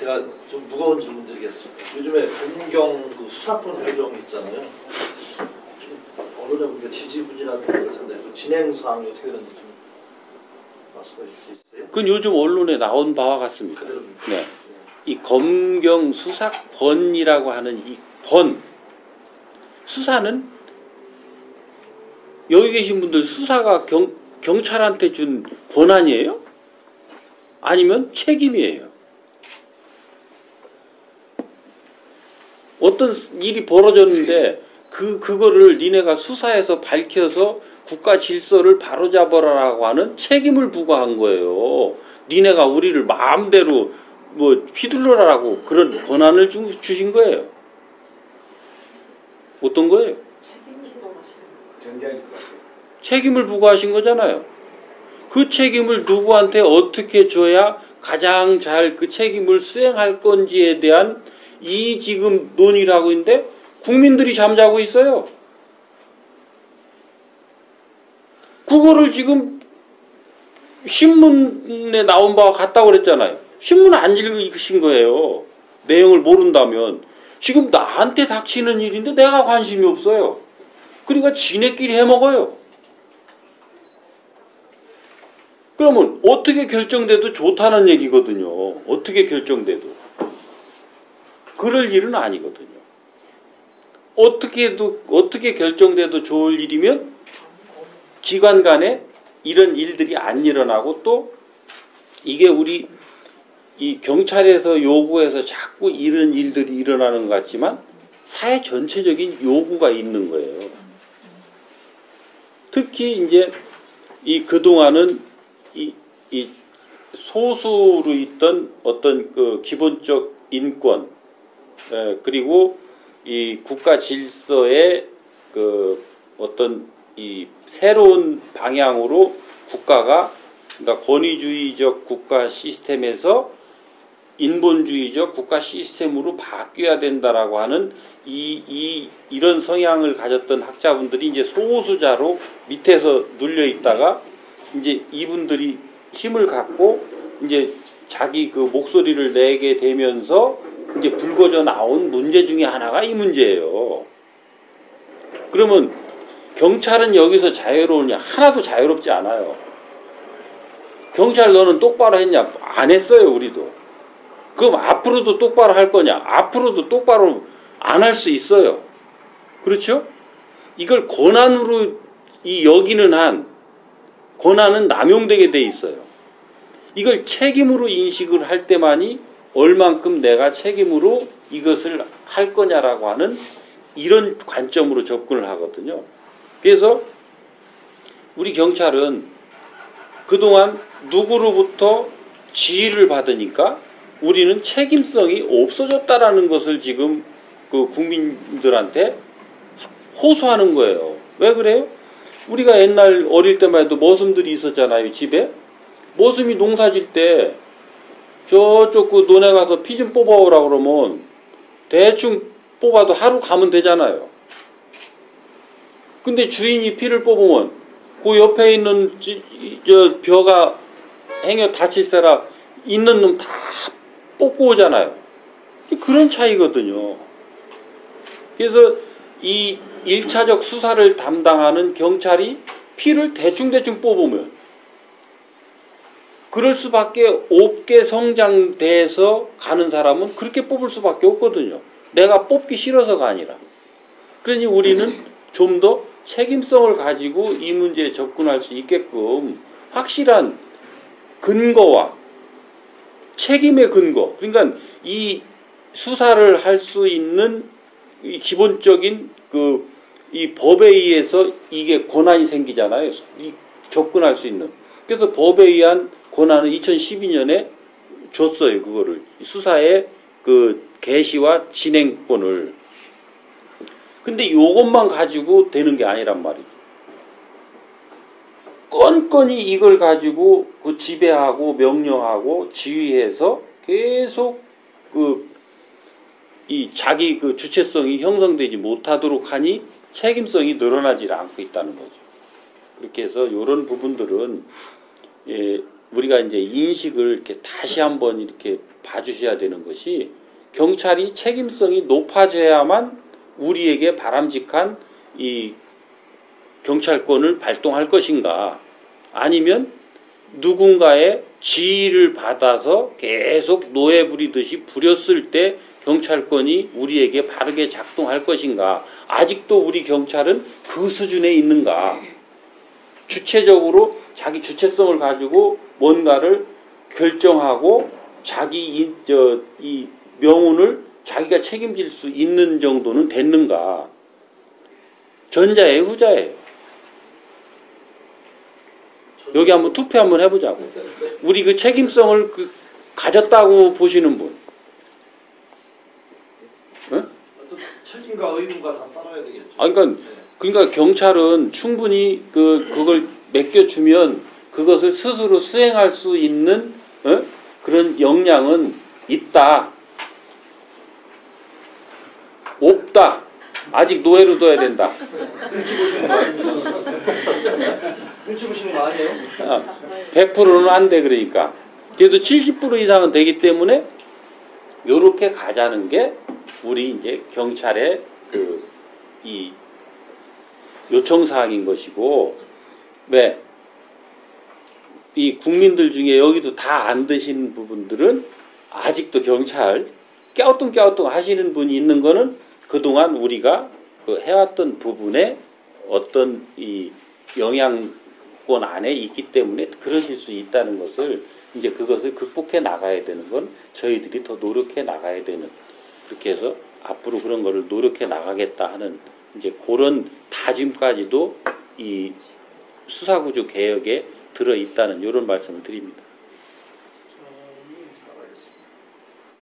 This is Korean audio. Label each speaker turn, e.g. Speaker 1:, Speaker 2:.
Speaker 1: 제가 좀 무거운 질문 드리겠습니다. 요즘에 검경 그 수사권 조정 있잖아요. 좀 언론에 보니까 지지부진하게 그럴 텐데 그 진행 사항이 어떻게 되는지 좀 말씀해 주실 수 있어요?
Speaker 2: 그건 요즘 언론에 나온 바와 같습니다.
Speaker 1: 그대로입니다.
Speaker 2: 네. 이 검경 수사권이라고 하는 이 권, 수사는 여기 계신 분들 수사가 경찰한테 준 권한이에요? 아니면 책임이에요? 어떤 일이 벌어졌는데 그거를 니네가 수사해서 밝혀서 국가 질서를 바로잡아라라고 하는 책임을 부과한 거예요. 니네가 우리를 마음대로 뭐 휘둘러라고 그런 권한을 주신 거예요. 어떤 거예요? 책임을 부과하신 거잖아요. 그 책임을 누구한테 어떻게 줘야 가장 잘 그 책임을 수행할 건지에 대한 이 지금 논의를 하고 있는데 국민들이 잠자고 있어요. 그거를 지금 신문에 나온 바와 같다고 그랬잖아요. 신문 안 읽으신 거예요. 내용을 모른다면. 지금 나한테 닥치는 일인데 내가 관심이 없어요. 그러니까 지네끼리 해먹어요. 그러면 어떻게 결정돼도 좋다는 얘기거든요. 어떻게 결정돼도. 그럴 일은 아니거든요. 어떻게 결정돼도 좋을 일이면 기관 간에 이런 일들이 안 일어나고 또 이게 우리 이 경찰에서 요구해서 자꾸 이런 일들이 일어나는 것 같지만 사회 전체적인 요구가 있는 거예요. 특히 이제 이 그동안은 이 소수로 있던 어떤 그 기본적 인권 그리고 이 국가 질서의 그 어떤 이 새로운 방향으로 국가가 그러니까 권위주의적 국가 시스템에서 인본주의적 국가 시스템으로 바뀌어야 된다라고 하는 이런 성향을 가졌던 학자분들이 이제 소수자로 밑에서 눌려 있다가 이제 이분들이 힘을 갖고 이제 자기 그 목소리를 내게 되면서 이제 불거져 나온 문제 중에 하나가 이 문제예요. 그러면 경찰은 여기서 자유로우냐? 하나도 자유롭지 않아요. 경찰 너는 똑바로 했냐? 안 했어요, 우리도. 그럼 앞으로도 똑바로 할 거냐? 앞으로도 똑바로 안 할 수 있어요. 그렇죠? 이걸 권한으로 여기는 한 권한은 남용되게 돼 있어요. 이걸 책임으로 인식을 할 때만이 얼만큼 내가 책임으로 이것을 할 거냐라고 하는 이런 관점으로 접근을 하거든요. 그래서 우리 경찰은 그동안 누구로부터 지휘를 받으니까 우리는 책임성이 없어졌다라는 것을 지금 그 국민들한테 호소하는 거예요. 왜 그래요? 우리가 옛날 어릴 때만 해도 머슴들이 있었잖아요, 집에. 머슴이 농사질 때 저쪽 그 논에 가서 피 좀 뽑아오라 그러면 대충 뽑아도 하루 가면 되잖아요. 근데 주인이 피를 뽑으면 그 옆에 있는 저 벼가 행여 다칠세라 있는 놈 다 뽑고 오잖아요. 그런 차이거든요. 그래서 이 1차적 수사를 담당하는 경찰이 피를 대충대충 뽑으면 그럴 수밖에 없게 성장돼서 가는 사람은 그렇게 뽑을 수밖에 없거든요. 내가 뽑기 싫어서가 아니라. 그러니 우리는 좀 더 책임성을 가지고 이 문제에 접근할 수 있게끔 확실한 근거와 책임의 근거, 그러니까 이 수사를 할 수 있는 이 기본적인 이 법에 의해서 이게 권한이 생기잖아요. 접근할 수 있는. 그래서 법에 의한 권한은 2012년에 줬어요. 그거를 수사의 그 개시와 진행권을. 근데 요것만 가지고 되는 게 아니란 말이죠. 건건이 이걸 가지고 그 지배하고 명령하고 지휘해서 계속 이 자기 그 주체성이 형성되지 못하도록 하니 책임성이 늘어나지 않고 있다는 거죠. 그렇게 해서 이런 부분들은 우리가 이제 인식을 이렇게 다시 한번 이렇게 봐주셔야 되는 것이 경찰이 책임성이 높아져야만 우리에게 바람직한 이 경찰권을 발동할 것인가, 아니면 누군가의 지휘를 받아서 계속 노예 부리듯이 부렸을 때 경찰권이 우리에게 바르게 작동할 것인가. 아직도 우리 경찰은 그 수준에 있는가. 주체적으로 자기 주체성을 가지고 뭔가를 결정하고 자기 이 명운을 자기가 책임질 수 있는 정도는 됐는가. 전자예요, 후자예요? 여기 한번 투표 한번 해보자고. 우리 그 책임성을 가졌다고 보시는 분. 응?
Speaker 1: 책임과 의무가 다 따라야 되겠죠.
Speaker 2: 그러니까 경찰은 충분히 그걸 맡겨주면 그것을 스스로 수행할 수 있는 그런 역량은 있다. 없다. 아직 노예로 둬야 된다.
Speaker 1: 눈치 보시는 거 아닙니까? 눈치 보시는 거 아니에요?
Speaker 2: 100%는 안 돼, 그러니까. 그래도 70% 이상은 되기 때문에 요렇게 가자는 게 우리 이제 경찰의 이 요청사항인 것이고, 왜? 이 국민들 중에 여기도 다 안 드신 부분들은 아직도 경찰 깨우뚱깨우뚱 하시는 분이 있는 거는 그동안 우리가 해왔던 부분에 어떤 이 영향권 안에 있기 때문에 그러실 수 있다는 것을, 이제 그것을 극복해 나가야 되는 건 저희들이 더 노력해 나가야 되는, 그렇게 해서 앞으로 그런 거를 노력해 나가겠다 하는 이제 그런 다짐까지도 이 수사구조 개혁에 들어 있다는 이런 말씀을 드립니다.